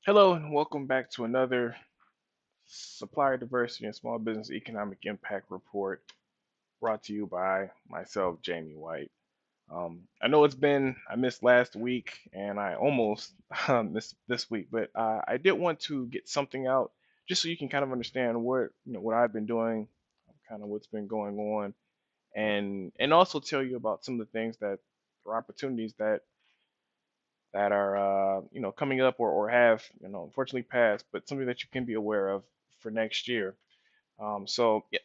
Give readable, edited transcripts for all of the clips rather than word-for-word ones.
Hello and welcome back to another Supplier Diversity and Small Business Economic Impact Report brought to you by myself, Jamie White. I know I missed last week and I almost missed this week, but I did want to get something out just so you can kind of understand what I've been doing, kind of what's been going on, and also tell you about some of the things that or opportunities that are coming up or have unfortunately passed, but something that you can be aware of for next year. So yeah,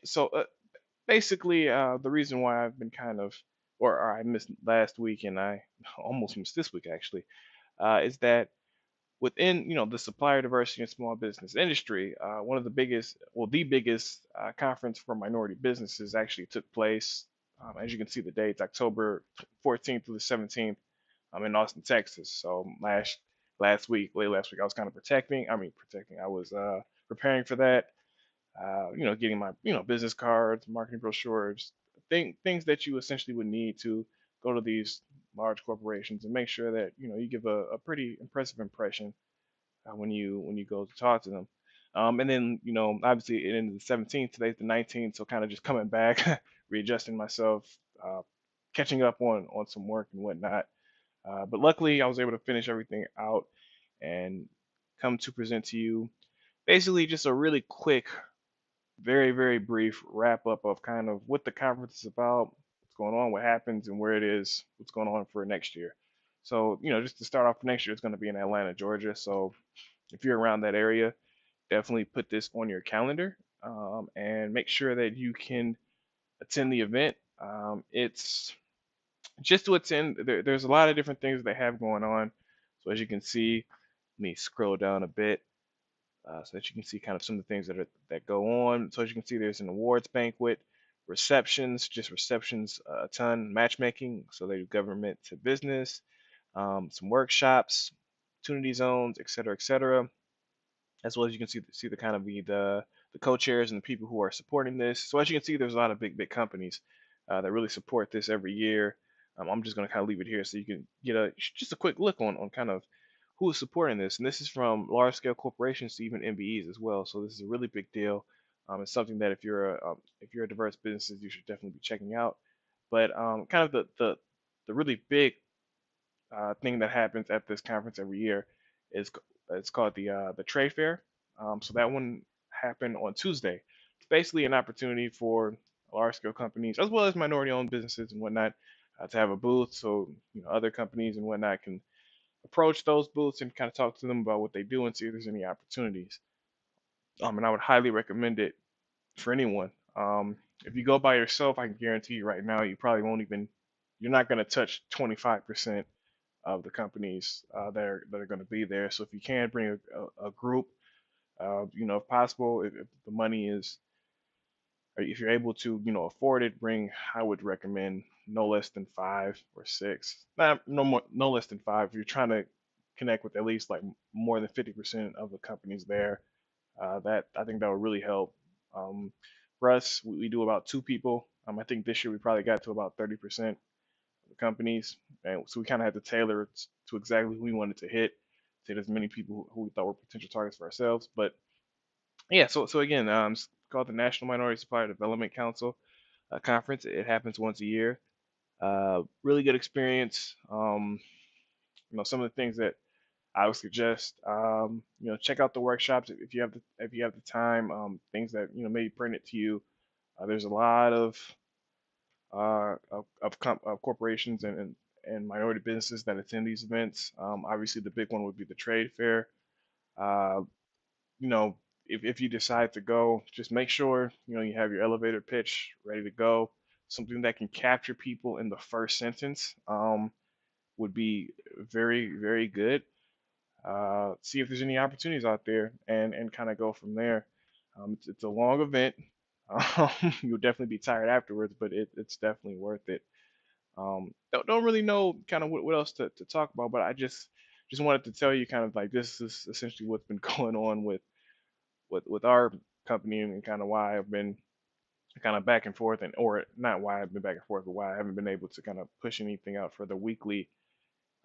basically, the reason why I've been or I missed last week and I almost missed this week actually, is that within the supplier diversity and small business industry, one of the biggest, well, the biggest conference for minority businesses actually took place. As you can see, the dates October 14th through the 17th. I'm in Austin, Texas. So late last week, I was kind of protecting. I was preparing for that. Getting my business cards, marketing brochures, things that you essentially would need to go to these large corporations and make sure that you give a pretty impressive impression when you go to talk to them. And then obviously it ended the 17th. Today's the 19th, so kind of just coming back, readjusting myself, uh, catching up on some work and whatnot. But luckily, I was able to finish everything out and come to present to you basically just a really quick, very, very brief wrap up of kind of what the conference is about, what's going on, what happens, and where it is, what's going on for next year. So, just to start off for next year, it's going to be in Atlanta, Georgia. So, if you're around that area, definitely put this on your calendar and make sure that you can attend the event. It's just to attend, there's a lot of different things they have going on. So as you can see, let me scroll down a bit so that you can see kind of some of the things that go on. So as you can see, there's an awards banquet, receptions, just receptions a ton, matchmaking. So they do government to business, some workshops, opportunity zones, et cetera. As well as you can see the kind of the co-chairs and the people who are supporting this. So as you can see, there's a lot of big companies that really support this every year. I'm just going to kind of leave it here so you can get just a quick look on kind of who is supporting this. And this is from large scale corporations to even MBEs as well. So this is a really big deal. It's something that if you're a diverse businesses, you should definitely be checking out. But kind of the really big thing that happens at this conference every year is it's called the trade fair. So that one happened on Tuesday. It's basically an opportunity for large scale companies as well as minority owned businesses and whatnot to have a booth, so other companies and whatnot can approach those booths and kind of talk to them about what they do and see if there's any opportunities. And I would highly recommend it for anyone. If you go by yourself, I can guarantee you right now, you're not going to touch 25% of the companies that are going to be there. So if you can bring a group, if possible, if the money is, or if you're able to, afford it, I would recommend no less than five or six, no less than five. If you're trying to connect with at least like more than 50% of the companies there, that I think that would really help. Um, for us, we do about two people. I think this year we probably got to about 30% the companies, and so we kind of had to tailor it to exactly who we wanted to hit, to hit as many people who we thought were potential targets for ourselves. But yeah, so again, it's called the National Minority Supplier Development Council conference. It happens once a year. Really good experience. Some of the things that I would suggest, check out the workshops if you have the time. Things that maybe print it to you. There's a lot of corporations and minority businesses that attend these events. Obviously, the big one would be the trade fair. Uh, you know, if you decide to go, just make sure you have your elevator pitch ready to go. Something that can capture people in the first sentence would be very, very good. See if there's any opportunities out there and kind of go from there. It's a long event. Um, you'll definitely be tired afterwards, but it's definitely worth it. Don't really know kind of what else to talk about, but I just wanted to tell you kind of like this is essentially what's been going on with our company and kind of why I've been kind of back and forth or not why I've been back and forth, but why I haven't been able to kind of push anything out for the weekly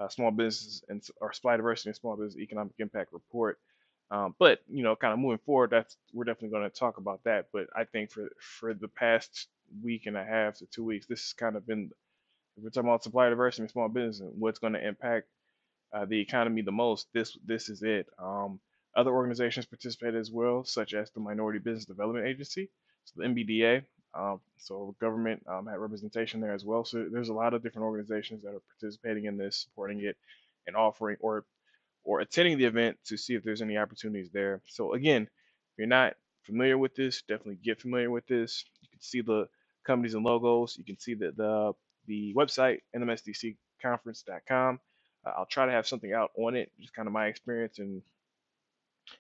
small business and or supply diversity and small business economic impact report. But kind of moving forward, that's we're definitely going to talk about that. But I think for the past week and a half to 2 weeks, this has kind of been, if we're talking about supply diversity and small business and what's going to impact the economy the most, this is it. Other organizations participate as well, such as the Minority Business Development Agency, so the MBDA. So government had representation there as well. So there's a lot of different organizations that are participating in this, supporting it, and offering or attending the event to see if there's any opportunities there. So again, if you're not familiar with this, definitely get familiar with this. You can see the companies and logos. You can see the website nmsdcconference.com. I'll try to have something out on it, just kind of my experience and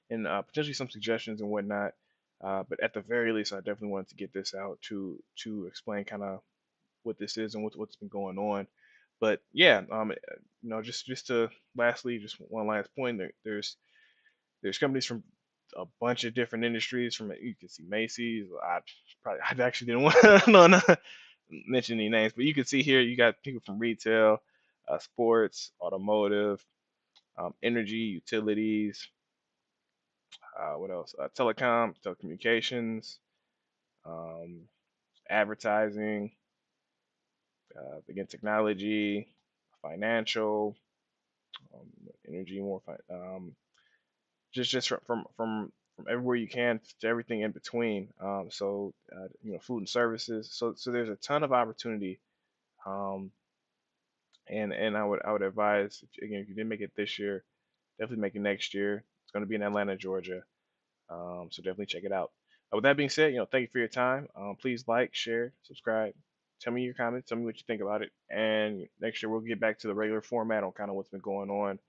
potentially some suggestions and whatnot. But at the very least, I definitely wanted to get this out to explain kind of what this is and what's been going on. But yeah, just to lastly, just one last point. There's companies from a bunch of different industries. From you can see Macy's. I actually didn't want to no, mention any names, but you can see here you got people from retail, sports, automotive, energy, utilities. What else? Telecommunications, um, advertising, again, technology, financial, um, energy, just from everywhere you can to everything in between. Food and services. So there's a ton of opportunity. Um, and I would advise, again, if you didn't make it this year, definitely make it next year. It's going to be in Atlanta, Georgia. So definitely check it out. With that being said, thank you for your time. Please like, share, subscribe. Tell me your comments. Tell me what you think about it. And next year we'll get back to the regular format on kind of what's been going on,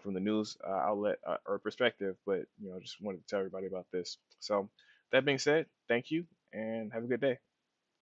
from the news outlet or perspective. But just wanted to tell everybody about this. So that being said, thank you and have a good day.